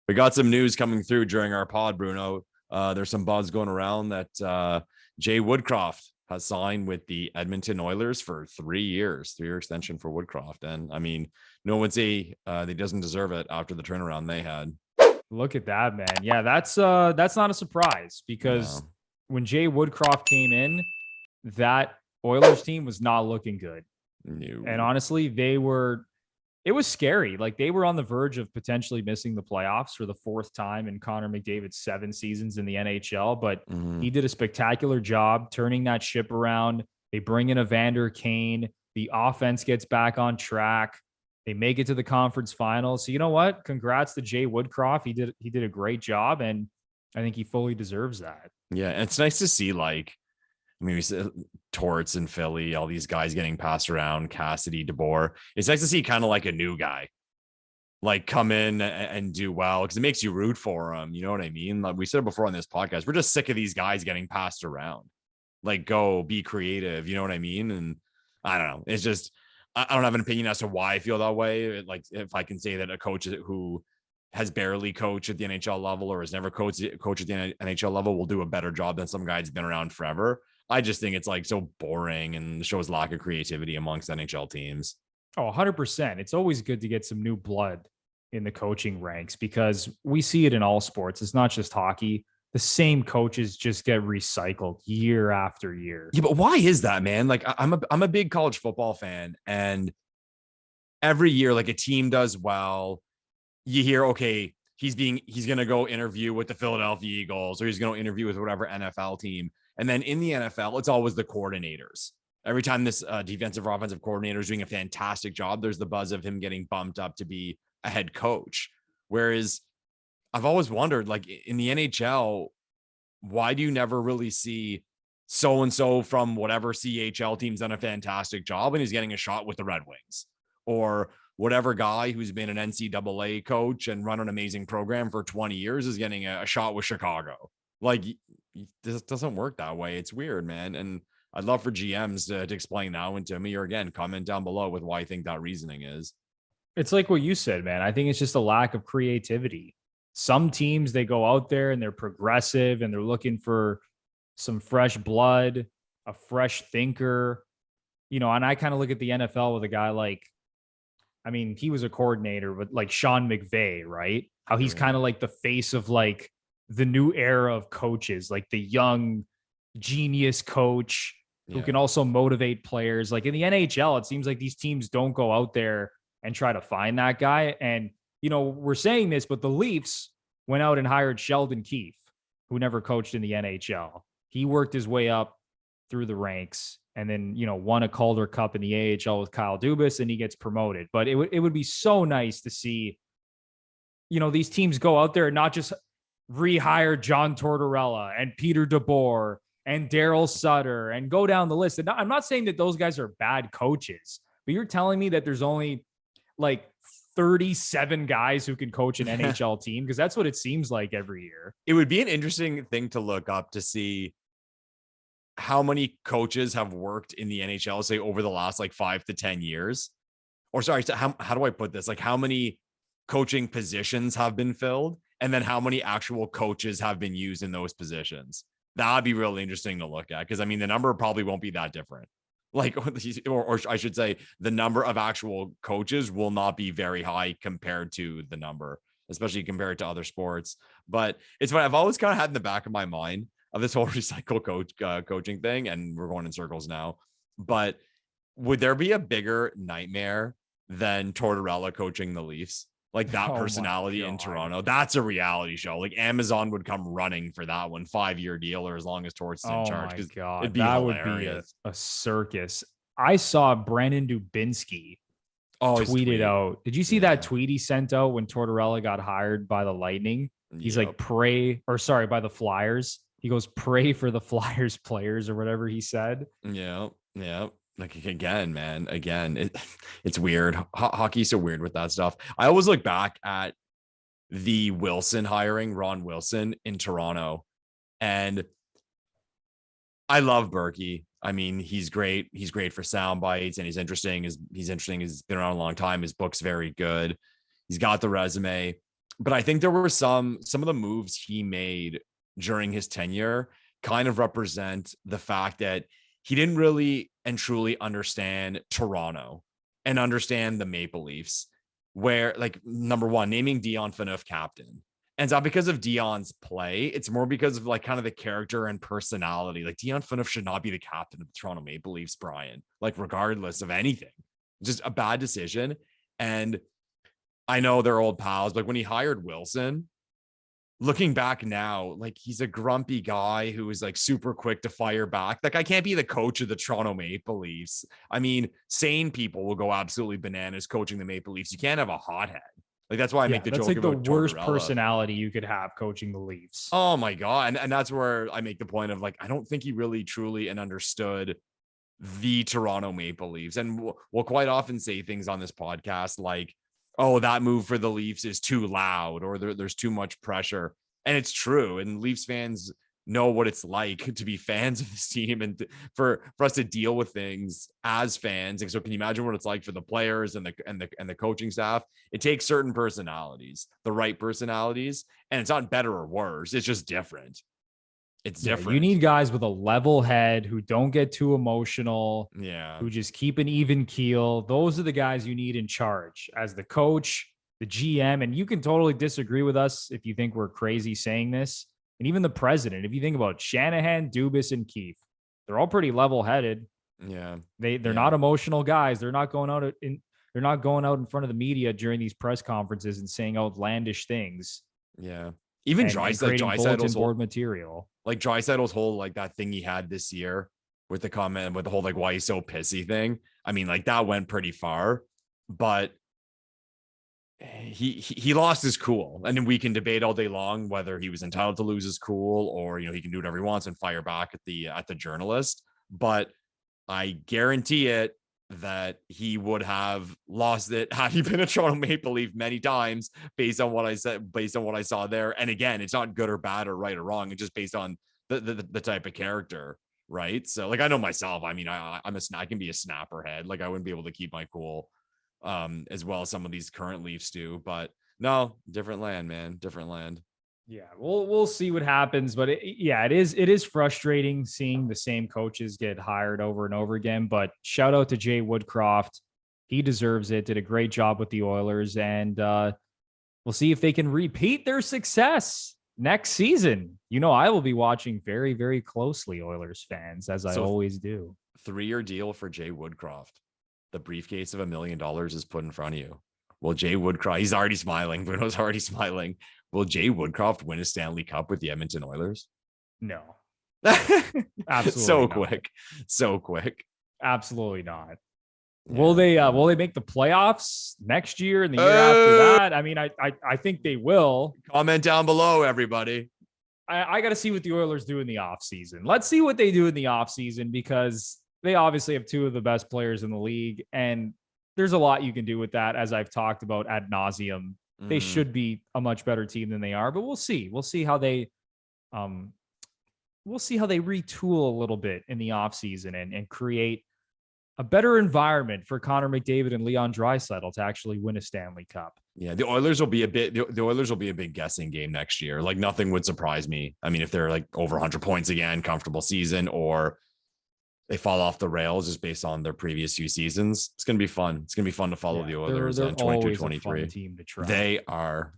We got some news coming through during our pod, Bruno. There's some buzz going around that Jay Woodcroft has signed with the Edmonton Oilers for 3 years, 3-year extension for Woodcroft. And I mean, no one say he doesn't deserve it after the turnaround they had. Look at that, man. Yeah, that's not a surprise because when Jay Woodcroft came in, that Oilers team was not looking good. No. And honestly, it was scary. Like they were on the verge of potentially missing the playoffs for the 4th time in Connor McDavid's 7 seasons in the NHL, but he did a spectacular job turning that ship around. They bring in Evander Kane. The offense gets back on track. They make it to the conference finals. So you know what? Congrats to Jay Woodcroft. He did a great job, and I think he fully deserves that. Yeah, and it's nice to see, like, I mean, we said Torts in Philly, all these guys getting passed around, Cassidy, DeBoer. It's nice to see kind of like a new guy, like come in and do well because it makes you root for him. You know what I mean? Like we said before on this podcast, we're just sick of these guys getting passed around. Like, go be creative. You know what I mean? And I don't know. It's just, I don't have an opinion as to why I feel that way. Like, if I can say that a coach who has barely coached at the NHL level or has never coached at the NHL level will do a better job than some guy who's been around forever. I just think it's like so boring and shows lack of creativity amongst NHL teams. Oh, 100%. It's always good to get some new blood in the coaching ranks because we see it in all sports. It's not just hockey. The same coaches just get recycled year after year. Yeah, but why is that, man? Like I'm a big college football fan, and every year, like a team does well, you hear, okay, he's going to go interview with the Philadelphia Eagles, or he's going to interview with whatever NFL team. And then in the NFL, it's always the coordinators. Every time this defensive or offensive coordinator is doing a fantastic job, there's the buzz of him getting bumped up to be a head coach. Whereas I've always wondered, like in the NHL, why do you never really see so-and-so from whatever CHL team's done a fantastic job and he's getting a shot with the Red Wings? Or whatever guy who's been an NCAA coach and run an amazing program for 20 years is getting a shot with Chicago. Like, this doesn't work that way. It's weird, man. And I'd love for GMs to explain that one to me, or again, comment down below with why I think that reasoning is. It's like what you said, man. I think it's just a lack of creativity. Some teams, they go out there and they're progressive and they're looking for some fresh blood, a fresh thinker, you know, and I kind of look at the NFL with a guy like, I mean, he was a coordinator, but like Sean McVay, right? How he's kind of like the face of like the new era of coaches, like the young genius coach who can also motivate players. Like in the NHL, it seems like these teams don't go out there and try to find that guy. And, you know, we're saying this, but the Leafs went out and hired Sheldon Keefe, who never coached in the NHL. He worked his way up through the ranks and then, you know, won a Calder Cup in the AHL with Kyle Dubas, and he gets promoted. But it would be so nice to see, you know, these teams go out there and not just rehire John Tortorella and Peter DeBoer and Daryl Sutter and go down the list. And I'm not saying that those guys are bad coaches, but you're telling me that there's only like 37 guys who can coach an NHL team, because that's what it seems like every year. It would be an interesting thing to look up to see how many coaches have worked in the NHL, say over the last like 5 to 10 years. Or sorry, how do I put this? Like how many coaching positions have been filled, and then how many actual coaches have been used in those positions. That'd be really interesting to look at, because I mean, the number probably won't be that different. Like, or I should say, the number of actual coaches will not be very high compared to the number, especially compared to other sports. But it's what I've always kind of had in the back of my mind of this whole recycle coaching thing, and we're going in circles now. But would there be a bigger nightmare than Tortorella coaching the Leafs? Like that personality in Toronto, that's a reality show. Like Amazon would come running for that one, 5-year deal, or as long as Torts is in charge. Oh my God, it'd be that hilarious. would be a circus. I saw Brandon Dubinsky tweeted out. Did you see that tweet he sent out when Tortorella got hired by the Lightning? He's like, by the Flyers. He goes, pray for the Flyers players or whatever he said. Yeah. Like again, man, it's weird. Hockey's so weird with that stuff. I always look back at the Wilson hiring, Ron Wilson in Toronto, and I love Berkey. I mean, he's great. He's great for sound bites, and he's interesting. He's been around a long time. His book's very good. He's got the resume. But I think there were some of the moves he made during his tenure kind of represent the fact that he didn't really and truly understand Toronto and understand the Maple Leafs, where, like, number one, naming Dion Phaneuf captain. And it's not because of Dion's play. It's more because of like kind of the character and personality. Like, Dion Phaneuf should not be the captain of the Toronto Maple Leafs, Brian, like regardless of anything. Just a bad decision. And I know they're old pals. Like, when he hired Wilson, looking back now, like, he's a grumpy guy who is like super quick to fire back. Like, I can't be the coach of the Toronto Maple Leafs. I mean, sane people will go absolutely bananas coaching the Maple Leafs. You can't have a hothead. Like, that's why I make the joke like about the worst Tortorella. personality you could have coaching the Leafs. Oh my God. And that's where I make the point of, like, I don't think he really truly and understood the Toronto Maple Leafs. And we'll quite often say things on this podcast like, oh, that move for the Leafs is too loud, or there's too much pressure. And it's true. And Leafs fans know what it's like to be fans of this team, and for us to deal with things as fans. And so can you imagine what it's like for the players and the coaching staff? It takes certain personalities, the right personalities, and it's not better or worse. It's just different. It's different. You need guys with a level head who don't get too emotional. Yeah. Who just keep an even keel. Those are the guys you need in charge as the coach, the GM. And you can totally disagree with us if you think we're crazy saying this. And even the president, if you think about Shanahan, Dubas, and Keefe, they're all pretty level headed. Yeah. They're not emotional guys. They're not going out in front of the media during these press conferences and saying outlandish things. Yeah. Even Dreisaitl's board material. Like Dreisaitl's whole, like, that thing he had this year with the comment with the whole, like, why he's so pissy thing. I mean, like, that went pretty far, but he lost his cool. And then we can debate all day long whether he was entitled to lose his cool, or, you know, he can do whatever he wants and fire back at the journalist. But I guarantee it that he would have lost it had he been a Toronto Maple Leaf many times, based on what I saw there. And again, it's not good or bad or right or wrong. It's just based on the type of character, right? So, like, I know myself. I mean, I can be a snapper head. Like, I wouldn't be able to keep my cool as well as some of these current Leafs do. But no, different land, man. Different land. Yeah, we'll see what happens, but it is frustrating seeing the same coaches get hired over and over again. But shout out to Jay Woodcroft. He deserves it. Did a great job with the Oilers, and we'll see if they can repeat their success next season. You know, I will be watching very, very closely, Oilers fans, as I always do. 3-year deal for Jay Woodcroft. The briefcase of $1 million is put in front of you. Well, Jay Woodcroft, he's already smiling. Bruno's already smiling. Will Jay Woodcroft win a Stanley Cup with the Edmonton Oilers? No. Absolutely So quick. Absolutely not. Yeah. Will they make the playoffs next year and the year after that? I mean, I think they will. Comment down below, everybody. I got to see what the Oilers do in the offseason. Let's see what they do in the offseason, because they obviously have two of the best players in the league, and there's a lot you can do with that, as I've talked about ad nauseum. They should be a much better team than they are, but we'll see. We'll see how they retool a little bit in the offseason and create a better environment for Connor McDavid and Leon Draisaitl to actually win a Stanley Cup. Yeah, the Oilers will be a big guessing game next year. Like, nothing would surprise me. I mean, if they're like over 100 points again, comfortable season, or they fall off the rails just based on their previous few seasons, it's going to be fun. It's going to be fun to follow the Oilers in 22-23. Team to try. They are.